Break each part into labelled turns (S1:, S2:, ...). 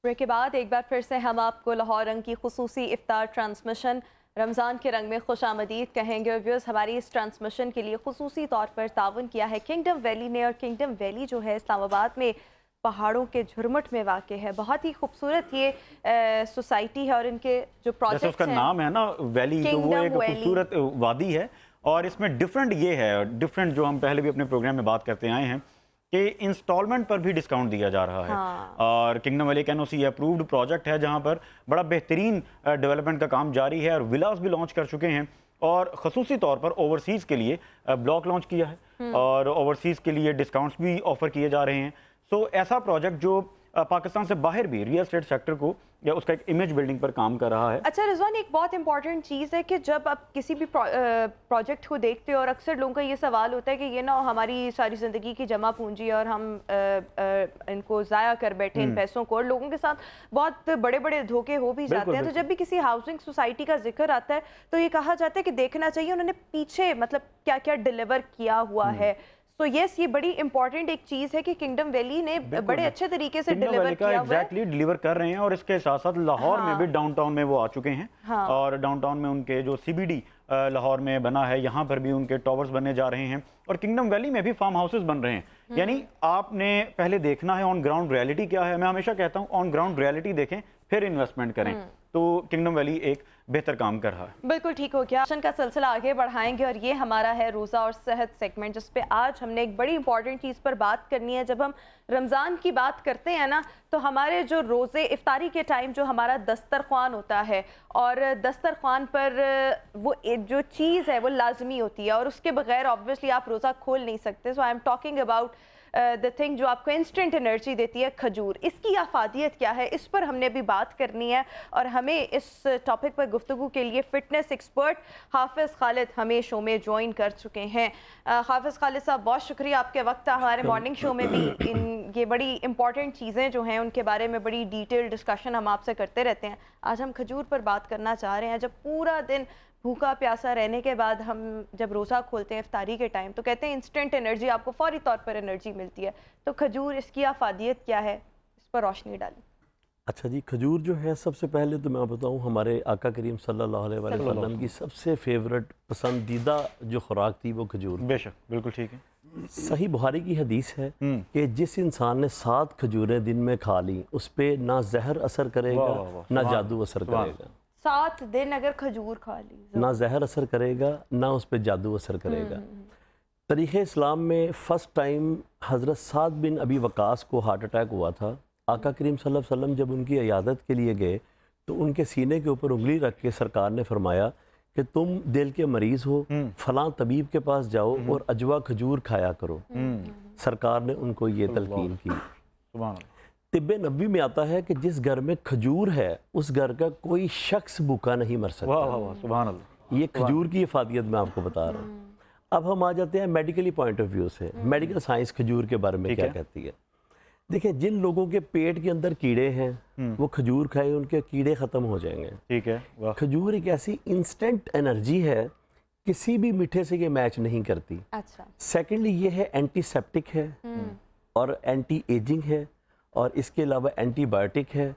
S1: Break के बाद एक बार फिर से हम आपको लाहौर रंग की खुसूसी इफ्तार ट्रांसमिशन रमज़ान के रंग में खुश आमदीद कहेंगे। और व्यूअर्स, हमारी इस ट्रांसमिशन के लिए खुसूसी तौर पर ताउन किया है किंगडम वैली ने। और किंगडम वैली जो है इस्लामाबाद में पहाड़ों के झुरमुट में वाक़ है। बहुत ही खूबसूरत ये सोसाइटी है और इनके जो प्रोजेक्ट
S2: उसका नाम है ना वैली, तो वो एक खूबसूरत वादी है। और इसमें डिफरेंट ये है, डिफरेंट जो हम पहले भी अपने प्रोग्राम में बात करते आए हैं कि इंस्टॉलमेंट पर भी डिस्काउंट दिया जा रहा है।
S1: हाँ।
S2: और किंगडम वैली एक एनओसी अप्रूव्ड प्रोजेक्ट है जहां पर बड़ा बेहतरीन डेवलपमेंट का काम जारी है और विलास भी लॉन्च कर चुके हैं। और खसूसी तौर पर ओवरसीज़ के लिए ब्लॉक लॉन्च किया है और ओवरसीज़ के लिए डिस्काउंट्स भी ऑफर किए जा रहे हैं। सो ऐसा प्रोजेक्ट जो पाकिस्तान से बाहर भी रियल एस्टेट सेक्टर को या उसका एक इमेज बिल्डिंग पर काम कर रहा है।
S1: अच्छा रिजवान, एक बहुत इंपॉर्टेंट चीज़ है कि जब आप किसी भी प्रोजेक्ट को देखते हो और अक्सर लोगों का ये सवाल होता है कि ये ना हमारी सारी ज़िंदगी की जमा पूंजी और हम इनको ज़ाया कर बैठे इन पैसों को, और लोगों के साथ बहुत बड़े बड़े धोखे हो भी जाते हैं। तो जब भी किसी हाउसिंग सोसाइटी का जिक्र आता है तो ये कहा जाता है कि देखना चाहिए उन्होंने पीछे मतलब क्या क्या डिलीवर किया हुआ है। तो यस, ये बड़ी इंपॉर्टेंट एक चीज़ है कि किंगडम वैली ने बड़े अच्छे तरीके से डिलीवर किया हुआ है।
S2: एग्जैक्टली डिलीवर कर रहे हैं। और इसके साथ साथ लाहौर में भी डाउनटाउन में वो आ चुके हैं। और डाउनटाउन में उनके जो सीबीडी लाहौर में बना है, यहाँ पर भी उनके टावर्स बनने जा रहे हैं। और किंगडम वैली में भी फार्म हाउसेस बन रहे हैं। यानी आपने पहले देखना है ऑन ग्राउंड रियलिटी क्या है। मैं हमेशा कहता हूँ ऑन ग्राउंड रियलिटी देखें फिर इन्वेस्टमेंट करें। तो किंगडम वैली एक बेहतर काम कर रहा है।
S1: बिल्कुल ठीक हो गया। का सिलसिला आगे बढ़ाएंगे और ये हमारा है रोज़ा और सेहत सेगमेंट, जिस पे आज हमने एक बड़ी इंपॉर्टेंट चीज़ पर बात करनी है। जब हम रमज़ान की बात करते हैं ना, तो हमारे जो रोज़े इफ्तारी के टाइम जो हमारा दस्तरख्वान होता है, और दस्तरख्वान पर वो जो चीज़ है वो लाजमी होती है और उसके बगैर ऑब्वियसली आप रोज़ा खोल नहीं सकते। So I am talking about the thing जो आपको इंस्टेंट एनर्जी देती है, खजूर। इसकी अफादियत क्या है, इस पर हमने भी बात करनी है। और हमें इस टॉपिक पर गुफ्तगू के लिए फ़िटनेस एक्सपर्ट हाफिज़ खालिद हमें शो में ज्वाइन कर चुके हैं। हाफिज़ खालिद साहब, बहुत शुक्रिया आपके वक्त। हमारे मॉर्निंग शो में भी ये बड़ी इंपॉर्टेंट चीज़ें जो हैं उनके बारे में बड़ी डिटेल डिस्कशन हम आपसे करते रहते हैं। आज हम खजूर पर बात करना चाह रहे हैं। जब पूरा दिन भूखा प्यासा रहने के बाद हम जब रोज़ा खोलते हैं इफ्तारी के टाइम, तो कहते हैं इंस्टेंट एनर्जी, आपको फौरी तौर पर एनर्जी मिलती है। तो खजूर, इसकी अफादियत क्या है, इस पर रोशनी डालें।
S3: अच्छा जी, खजूर जो है सबसे पहले तो मैं बताऊं हमारे आका करीम सल्लल्लाहु अलैहि वसल्लम की सबसे फेवरेट पसंदीदा जो खुराक थी वो खजूर।
S2: बेशक, बिल्कुल ठीक है।
S3: सही बुखारी की हदीस है कि जिस इंसान ने 7 खजूरें दिन में खा ली उस पर ना जहर असर करेगा ना जादू असर करेगा।
S1: 7 दिन अगर खजूर खा ली,
S3: ना जहर असर करेगा ना उस पर जादू असर करेगा। तरीक़े इस्लाम में फ़र्स्ट टाइम हज़रत साद बिन अबी वकास को हार्ट अटैक हुआ था। आका करीम सल्लल्लाहु अलैहि वसल्लम जब उनकी इयादत के लिए गए तो उनके सीने के ऊपर उंगली रख के सरकार ने फरमाया कि तुम दिल के मरीज़ हो, फ़लाँ तबीब के पास जाओ और अजवा खजूर खाया करो। सरकार ने उनको ये तलकीन की। तिब्बे नबी में आता है कि जिस घर में खजूर है उस घर का कोई शख्स भूखा नहीं मर सकता।
S2: वाह वाह, सुभान अल्लाह।
S3: ये खजूर की इफादियत मैं आपको बता रहा हूँ। अब हम आ जाते हैं मेडिकली पॉइंट ऑफ व्यू से। मेडिकल साइंस खजूर के बारे में क्या कहती है। देखिए, जिन लोगों के पेट के अंदर कीड़े हैं वो खजूर खाए उनके कीड़े ख़त्म हो जाएंगे।
S2: ठीक है।
S3: खजूर एक ऐसी इंस्टेंट एनर्जी है, किसी भी मीठे से ये मैच नहीं करती।
S1: अच्छा।
S3: सेकेंडली ये है एंटीसेप्टिक है और एंटी एजिंग है और इसके अलावा एंटीबायोटिक है।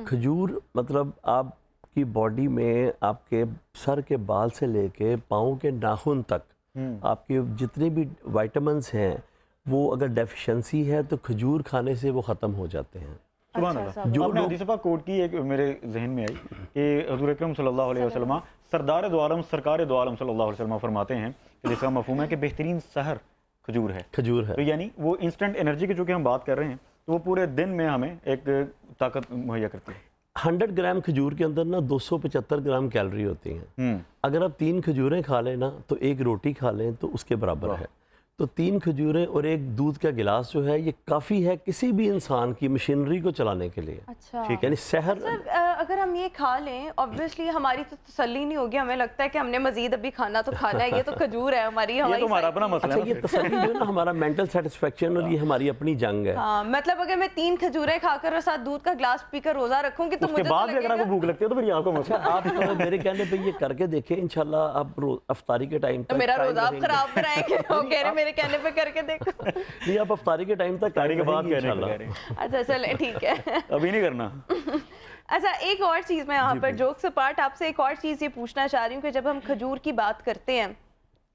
S3: खजूर मतलब आपकी बॉडी में आपके सर के बाल से लेके पाँव के नाखून तक आपके जितने भी विटामिन्स हैं वो अगर डेफिशिएंसी है तो खजूर खाने से वो ख़त्म हो जाते हैं।
S1: अच्छा,
S2: जो आपने हदीस पाक कोट की एक मेरे जहन में आई कि हुज़ूर अकरम सल्लल्लाहु अलैहि वसल्लम सरदार दो आलम सरकार दो आलम सल्लल्लाहु अलैहि वसल्लम फरमाते हैं कि जिसका मफ़हूम है कि बेहतरीन सहर खजूर है।
S3: खजूर है।
S2: तो यानी वो इंस्टेंट एनर्जी की जो कि हम बात कर रहे हैं तो वो पूरे दिन में हमें एक ताकत मुहैया करती है।
S3: 100 ग्राम खजूर के अंदर ना 275 ग्राम कैलोरी होती हैं। अगर आप 3 खजूरें खा लें ना तो 1 रोटी खा लें तो उसके बराबर है। तो 3 खजूरें और 1 दूध का गिलास जो है ये काफ़ी है किसी भी इंसान की मशीनरी को चलाने के लिए।
S1: अच्छा।
S3: ठीक है, यानी सहर
S1: अगर हम ये खा लें ऑब्वियसली हमारी तो तसल्ली नहीं होगी, हमें लगता है कि हमने मजीद अभी खाना तो खाना है, ये तो खजूर है हमारी
S2: ये तो हमारा अपना मसला है।
S3: अच्छा, ये तसल्ली जो है ना हमारा मेंटल सेटिस्फेक्शन और ये हमारी अपनी जंग है।
S1: हाँ, मतलब अगर मैं 3 खजूरें खाकर और साथ दूध का ग्लास पीकर रोजा रखूंगी तो
S2: उसके
S1: मुझे
S2: बाद
S1: तो
S2: भी अगर आपको भूख लगती है तो फिर ये आपको मसला है।
S3: आप तो मेरे कहने पे ये करके देखें, इंशाल्लाह आप अफ्तारी के टाइम
S1: तो मेरा रोजा आप खराब कराएंगे। वो कह रहे मेरे कहने पे करके देखो।
S3: नहीं, आप अफ्तारी के टाइम तक
S2: तारी के बाद
S3: रहेंगी
S2: कहने
S3: इंशाल्लाह।
S2: लगे रहे।
S1: अच्छा चले ठीक है।
S2: अभी नहीं करना।
S1: अच्छा एक और चीज़ मैं यहाँ पर जोक्स अपार्ट आपसे एक और चीज़ ये पूछना चाह रही हूँ कि जब हम खजूर की बात करते हैं,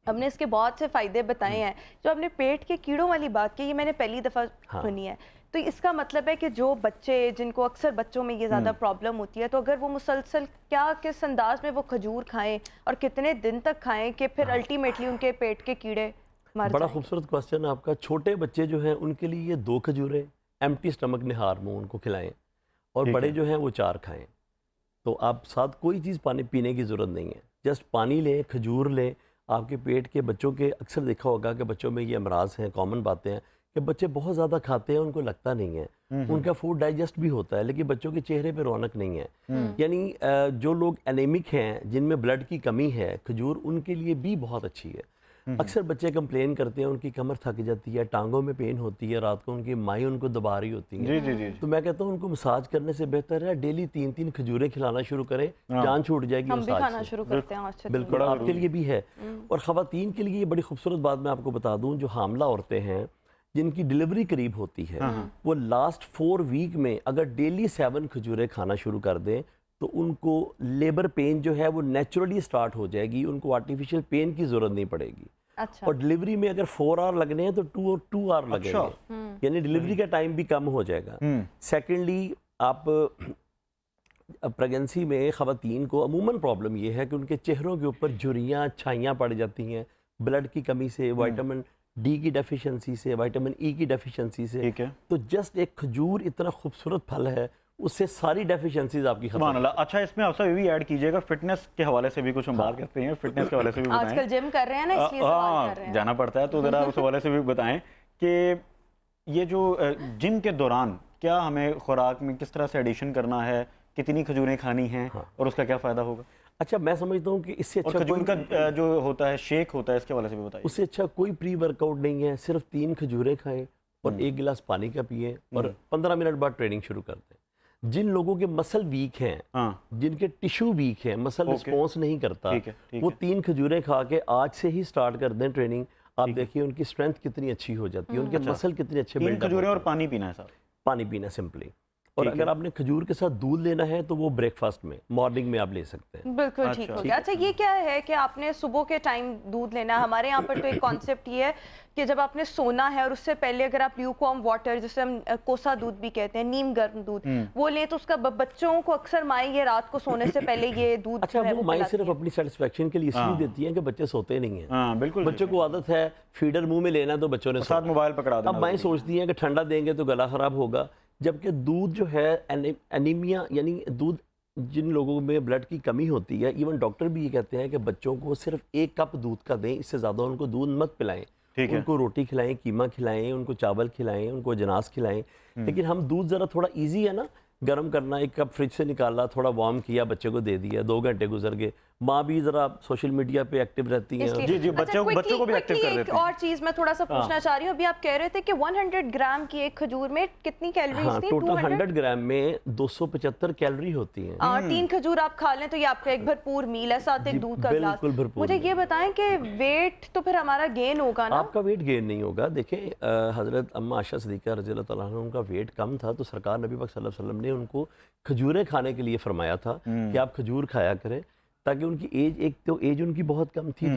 S1: हमने इसके बहुत से फ़ायदे बताए हैं, जो हमने पेट के कीड़ों वाली बात की, ये मैंने पहली दफ़ा सुनी है। तो इसका मतलब है कि जो बच्चे जिनको अक्सर बच्चों में ये ज़्यादा प्रॉब्लम होती है, तो अगर वो मुसलसल क्या किस अंदाज में वो खजूर खाएं और कितने दिन तक खाएं कि फिर अल्टीमेटली उनके पेट के कीड़े मर
S3: बड़ा
S1: जाएं?
S3: खूबसूरत क्वेश्चन है आपका। छोटे बच्चे जो हैं उनके लिए ये 2 खजूरें एम्प्टी स्टमक निहार मुंह उनको खिलाएं, और
S2: ठीक
S3: बड़े
S2: है।
S3: जो हैं वो 4 खाएं। तो आप साथ कोई चीज़ पानी पीने की ज़रूरत नहीं है, जस्ट पानी लें, खजूर लें। आपके पेट के बच्चों के अक्सर देखा होगा कि बच्चों में ये अमराज हैं, कॉमन बातें हैं कि बच्चे बहुत ज़्यादा खाते हैं, उनको लगता नहीं है, उनका फूड डाइजेस्ट भी होता है, लेकिन बच्चों के चेहरे पे रौनक नहीं है। यानी जो लोग एनीमिक हैं, जिनमें ब्लड की कमी है, खजूर उनके लिए भी बहुत अच्छी है। अक्सर बच्चे कंप्लेन करते हैं, उनकी कमर थक जाती है, टांगों में पेन होती है, रात को उनकी माई उनको दबा रही होती है।
S2: जी जी जी।
S3: तो मैं कहता हूँ उनको मसाज करने से बेहतर है डेली 3-3 खजूरें खिलाना शुरू करें, जान छूट जाएगी
S1: हम भी
S3: मसाज
S1: खाना
S3: से।
S1: शुरू करते हैं आज से।
S3: बिल्कुल आपके लिए भी है। और ख़वातीन के लिए ये बड़ी खूबसूरत बात मैं आपको बता दूं, जो हामला औरतें हैं जिनकी डिलीवरी करीब होती है, वो लास्ट 4 वीक में अगर डेली 7 खजूरें खाना शुरू कर दें तो उनको लेबर पेन जो है वो नेचुरली स्टार्ट हो जाएगी, उनको आर्टिफिशियल पेन की ज़रूरत नहीं पड़ेगी।
S1: अच्छा
S3: और डिलीवरी में अगर 4 आवर लगने हैं तो 2 आवर लगेंगे, यानी डिलीवरी का टाइम भी कम हो जाएगा। सेकेंडली, आप प्रेगनेंसी में ख़वातीन को अमूमन प्रॉब्लम ये है कि उनके चेहरों के ऊपर झुर्रियाँ छाइयाँ पड़ जाती हैं, ब्लड की कमी से, विटामिन डी की डेफिशिएंसी से, विटामिन ई की डेफिशिएंसी से।
S2: ठीक है।
S3: तो जस्ट एक खजूर इतना खूबसूरत फल है, उससे सारी डेफिशिएंसीज आपकी खत्म।
S2: सुभान अल्लाह। अच्छा, इसमें आप सब ये भी ऐड कीजिएगा, फिटनेस के हवाले से भी कुछ हम बात करते हैं, फिटनेस के हवाले से भी बताएं।
S1: आजकल जिम कर रहे हैं ना, इसलिए सवाल कर रहे हैं।
S2: जाना पड़ता है, तो ज़रा उस हवाले से भी बताएं कि ये जो जिम के दौरान क्या हमें खुराक में किस तरह से एडिशन करना है, कितनी खजूरें खानी हैं और उसका क्या फ़ायदा होगा।
S3: अच्छा, मैं समझता हूँ कि इससे
S2: और
S3: अच्छा
S2: खजूर
S3: कोई
S2: का जो होता है शेक होता है, इसके हवाले से भी बताइए।
S3: उससे अच्छा कोई प्री वर्कआउट नहीं है। सिर्फ 3 खजूरें खाएं और 1 गिलास पानी का पिए और 15 मिनट बाद ट्रेनिंग शुरू कर दें। जिन लोगों के मसल वीक हैं, जिनके टिश्यू वीक हैं, मसल रिस्पॉन्स नहीं करता, वो 3 खजूरें खा के आज से ही स्टार्ट कर दें ट्रेनिंग। आप देखिए उनकी स्ट्रेंथ कितनी अच्छी हो जाती है, उनके मसल कितने अच्छे
S2: 3 खजूरें और पानी पीना है साहब।
S3: पानी पीना सिंपली। और अगर आपने खजूर के साथ दूध लेना है तो वो ब्रेकफास्ट में मॉर्निंग में आप ले सकते हैं।
S1: बिल्कुल ठीक हो गया। अच्छा, ये क्या है कि आपने सुबह के टाइम दूध लेना है? हमारे यहाँ पर तो एक कॉन्सेप्ट ये है कि जब आपने सोना है और उससे पहले अगर आप ल्यूकवार्म वाटर, जिसे हम कोसा दूध भी कहते हैं, नीम गर्म दूध, वो लें तो उसका बच्चों को अक्सर माएँ ये रात को सोने से पहले ये दूध
S3: अच्छा, वो माएँ सिर्फ अपनी सेटिस्फेक्शन के लिए इसलिए देती हैं कि बच्चे सोते नहीं हैं।
S2: बिल्कुल,
S3: बच्चों को आदत है फीडर मुंह में लेना, तो बच्चों ने
S2: साथ मोबाइल पकड़ा देना।
S3: अब माएँ सोचती हैं कि ठंडा देंगे तो गला खराब होगा, जबकि दूध जो है एनीमिया, यानी दूध जिन लोगों में ब्लड की कमी होती है, इवन डॉक्टर भी ये कहते हैं कि बच्चों को सिर्फ 1 कप दूध का दें, इससे ज़्यादा उनको दूध मत पिलाएं। उनको रोटी खिलाएं, कीमा खिलाएं, उनको चावल खिलाएं, उनको अजनास खिलाएं। लेकिन हम दूध ज़रा थोड़ा ईजी है ना, गर्म करना, 1 कप फ्रिज से निकाला, थोड़ा वार्म किया, बच्चे को दे दिया, 2 घंटे गुजर गए। माँ भी जरा सोशल मीडिया पे एक्टिव रहती हैं।
S2: जी जी, बच्चों को भी एक्टिव कर देती हैं।
S1: और चीज मैं थोड़ा सा पूछना चाह रही हूँ, अभी आप कह रहे थे कि 100 ग्राम की एक खजूर में कितनी कैलोरीज थी?
S3: टोटल 100 ग्राम में 275 कैलोरी होती हैं।
S1: 3 खजूर आप खा लें तो ये आपका एक भरपूर मील है, साथ एक दूध का गिलास। मुझे ये बताएं कि वेट तो फिर हमारा गेन होगा ना?
S3: आपका वेट गेन नहीं होगा। देखें, हजरत अम्मा आयशा सिद्दीक़ा रज़ी अल्लाह तआला अन्हा, उनका वेट कम था तो सरकार नबी पाक सल्लल्लाहु अलैहि वसल्लम ने उनको खजूरें खाने के लिए फरमाया था कि आप खजूर खाया करें, ताकि उनकी एज, एक तो एज उनकी बहुत कम थी,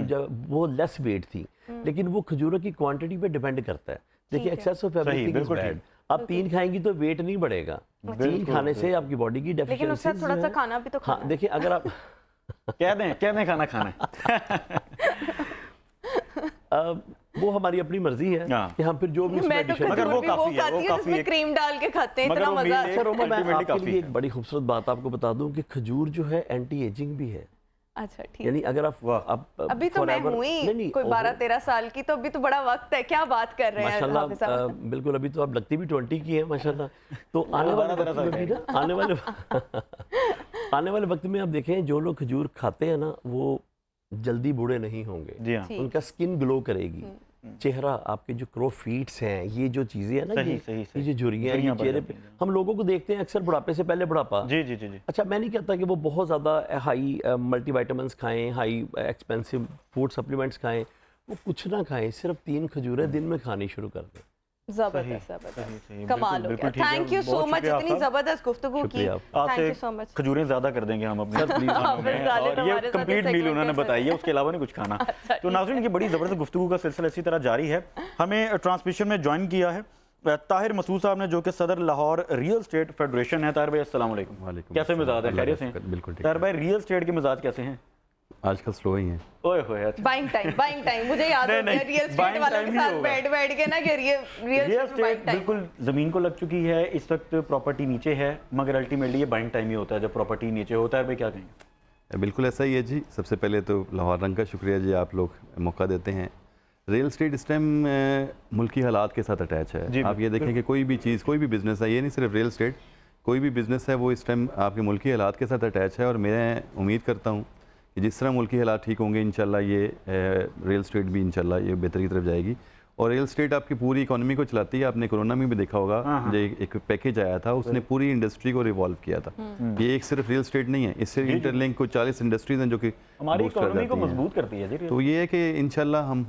S3: वो लेस वेट थी, लेकिन वो खजूरों की क्वांटिटी पे डिपेंड करता है। देखिए, excess of everything is bad. आप 3 खाएंगी तो वेट नहीं बढ़ेगा, 3 खाने से आपकी बॉडी की डेफिशिएंसी,
S1: लेकिन उससे थोड़ा सा खाना भी तो खाना।
S3: हाँ, देखिए, अगर आप
S2: कह दें खाना खाना
S3: वो हमारी अपनी मर्जी है कि हम फिर जो भी
S1: मैं तो
S2: मगर वो काफी है, वो काफी है,
S1: क्रीम डाल के खाते हैं, इतना मजा।
S3: अच्छा रोमा, मैं आपके लिए एक बड़ी खूबसूरत बात आपको बता दूं कि खजूर जो है एंटी एजिंग भी है।
S1: अच्छा, ठीक।
S3: यानी अगर आप
S1: अभी तो मैं हुई कोई 12-13 साल की, तो अभी तो बड़ा वक्त है, क्या बात कर रहे हैं
S3: माशाल्लाह। बिल्कुल, अभी तो आप लगती भी 20 की है माशाल्लाह। तो आने वाले वक्त में आप देखें, जो लोग खजूर खाते हैं ना, वो जल्दी बूढ़े नहीं होंगे।
S2: जी हाँ।
S3: उनका स्किन ग्लो करेगी, चेहरा, आपके जो क्रो फीट्स हैं, ये जो चीजें हैं ना, ये जो झुर्रियां हैं, ये चेहरे पे हम लोगों को देखते हैं अक्सर बुढ़ापे से पहले बुढ़ापा।
S2: जी जी जी जी।
S3: अच्छा, मैं नहीं कहता कि वो बहुत ज़्यादा हाई मल्टीविटामिन्स खाएं, हाई एक्सपेंसिव फूड सप्लीमेंट्स खाएं, वो कुछ ना खाएं, सिर्फ 3 खजूरें दिन में खानी शुरू कर दें।
S1: जबरदस्त जबरदस्त, कमाल हो गया। थैंक यू सो मच, इतनी जबरदस्त गुफ्तगू की।
S2: Thank you so much. खजूरें ज्यादा कर देंगे हम अपने और ये कंप्लीट मील उन्होंने बताई है, उसके अलावा नहीं कुछ खाना। तो नाज़रीन, की बड़ी जबरदस्त गुफ्तगू का सिलसिला इसी तरह जारी है। हमें ट्रांसमिशन में ज्वाइन किया है ताहिर मसूद साहब ने, जो कि सदर लाहौर रियल एस्टेट फेडरेशन है। ताहिर भाई अस्सलाम वालेकुम। कैसे मिजाज है? खैरियत से हैं?
S3: बिल्कुल ठीक।
S2: ताहिर भाई, रियल एस्टेट के मिजाज कैसे हैं?
S3: आजकल स्लो ही हैं।
S2: ओए होए, अच्छा।
S1: बाइंग टाइम मुझे याद है रियल एस्टेट वालों के साथ बैठ के ना कि रियल एस्टेट
S2: बिल्कुल ज़मीन को लग चुकी है, इस वक्त प्रॉपर्टी नीचे है, मगर अल्टीमेटली ये बाइंग टाइम ही होता है जब प्रॉपर्टी नीचे होता है। भाई क्या कहेंगे?
S4: बिल्कुल ऐसा ही है जी। सबसे पहले तो लाहौर रंग का शुक्रिया जी, आप लोग मौका देते हैं। रियल एस्टेट इस टाइम मुल्की हालात के साथ अटैच है। आप ये देखें कि कोई भी चीज़, कोई भी बिज़नेस है, ये नहीं सिर्फ रियल एस्टेट, कोई भी बिज़नेस है वो इस टाइम आपके मुल्की हालात के साथ अटैच है। और मैं उम्मीद करता हूँ कि जिस तरह मुल्की हालात ठीक होंगे, इंशाल्लाह ये रियल एस्टेट भी इंशाल्लाह ये बेहतरी की तरफ जाएगी। और रियल एस्टेट आपकी पूरी इकोनॉमी को चलाती है। आपने कोरोना में भी देखा होगा, जो एक पैकेज आया था उसने पूरी इंडस्ट्री को रिवॉल्व किया था। ये एक सिर्फ रियल एस्टेट नहीं है, इससे इंटरलिंक को 40 इंडस्ट्रीज हैं जो कि
S2: हमारी इकोनॉमी को मजबूत करती है।
S4: तो ये है कि इंशाल्लाह हम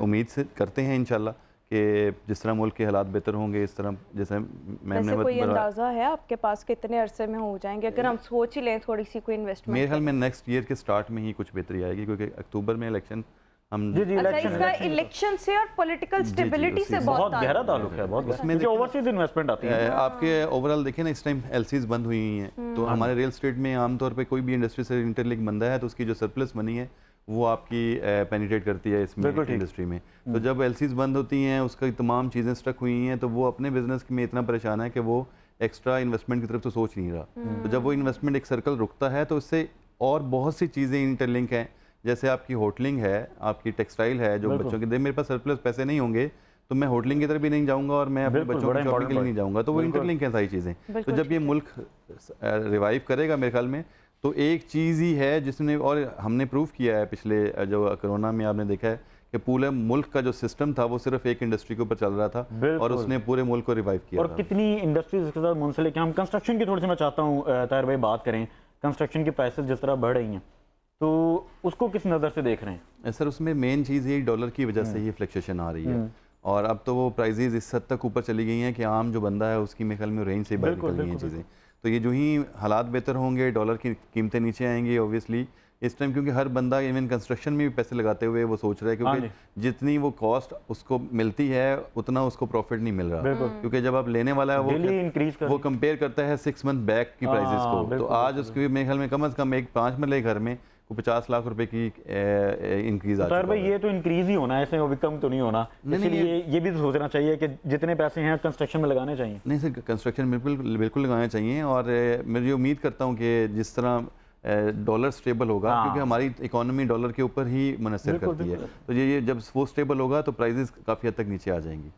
S4: उम्मीद से करते हैं इंशाल्लाह कि जिस तरह मुल्क के हालात बेहतर होंगे, इस तरह जैसे मैम ने
S1: कोई अंदाजा है आपके पास कितने अरसे में हो जाएंगे, अगर हम सोच ही लें थोड़ी सी कोई इन्वेस्टमेंट?
S4: मेरे ख्याल में नेक्स्ट ईयर के स्टार्ट में ही कुछ बेहतरी आएगी, क्योंकि अक्टूबर में इलेक्शन हम
S1: इसका इलेक्शन से और पॉलिटिकल स्टेबिलिटी से बहुत
S2: गहरा ताल्लुक है। बहुत इसमें ओवरसीज इन्वेस्टमेंट आती है।
S4: आपके ओवरऑल देखें ना, इस टाइम एलसीज बंद हुई हैं, तो हमारे रियल एस्टेट में आमतौर पे कोई भी इंडस्ट्री से इंटरलिंक बंदा है तो उसकी जो सरप्लस मनी है वो आपकी पेनिट्रेट करती है इसमें इंडस्ट्री में। तो जब एलसीज बंद होती हैं, उसका तमाम चीज़ें स्टक हुई हैं, तो वो अपने बिजनेस में इतना परेशान है कि वो एक्स्ट्रा इन्वेस्टमेंट की तरफ तो सोच नहीं रहा। तो जब वो इन्वेस्टमेंट एक सर्कल रुकता है तो उससे और बहुत सी चीज़ें इंटरलिंक हैं, जैसे आपकी होटलिंग है, आपकी टेक्सटाइल है, जो बच्चों के दे मेरे पास सरप्लस पैसे नहीं होंगे तो मैं होटलिंग की तरफ भी नहीं जाऊंगा और मैं अपने बच्चों की शॉपिंग के लिए नहीं जाऊंगा। तो वो इंटरलिंक है सारी चीज़ें। तो जब ये मुल्क रिवाइव करेगा मेरे ख्याल में, तो एक चीज़ ही है जिसने, और हमने प्रूव किया है पिछले जो कोरोना में आपने देखा है कि पूरे मुल्क का जो सिस्टम था वो सिर्फ एक इंडस्ट्री के ऊपर चल रहा था और उसने पूरे मुल्क को रिवाइव किया।
S2: और कितनी इंडस्ट्रीज इसके साथ मुंसलिक हैं। हम कंस्ट्रक्शन की थोड़ी सी मैं चाहता हूँ ताहिर भाई बात करें। कंस्ट्रक्शन की प्राइसेस जिस तरह बढ़ रही हैं तो उसको किस नज़र से देख रहे हैं?
S4: सर उसमें मेन चीज़ ये डॉलर की वजह से ही फ्लक्चुएशन आ रही है, और अब तो वो प्राइजेज इस हद तक ऊपर चली गई हैं कि आम जो बंदा है उसकी मेरे ख्याल में रेंज से बाहर निकल गई हैं चीज़ें। तो ये जो ही हालात बेहतर होंगे, डॉलर की कीमतें नीचे आएंगी ऑब्वियसली इस टाइम, क्योंकि हर बंदा इवन कंस्ट्रक्शन में भी पैसे लगाते हुए वो सोच रहा है, क्योंकि जितनी वो कॉस्ट उसको मिलती है उतना उसको प्रॉफिट नहीं मिल रहा, क्योंकि जब आप लेने वाला है वो कंपेयर करता है 6 मंथ बैक की प्राइसेस को। तो आज उसके मेरे ख्याल में कम से कम एक 5 मरले घर में 50 लाख रुपए की इंक्रीज आ चुका है।
S2: भाई ये तो इंक्रीज ही होना है, ऐसे वो कम तो नहीं होना। इसलिए ये भी सोचना चाहिए कि जितने पैसे हैं कंस्ट्रक्शन में लगाने चाहिए।
S4: नहीं सर, कंस्ट्रक्शन बिल्कुल लगाने चाहिए, और मैं उम्मीद करता हूँ कि जिस तरह डॉलर स्टेबल होगा, क्योंकि हमारी इकोनॉमी डॉलर के ऊपर ही मुनसर करती है, तो ये जब वो स्टेबल होगा तो प्राइजेस काफ़ी हद तक नीचे आ जाएंगी।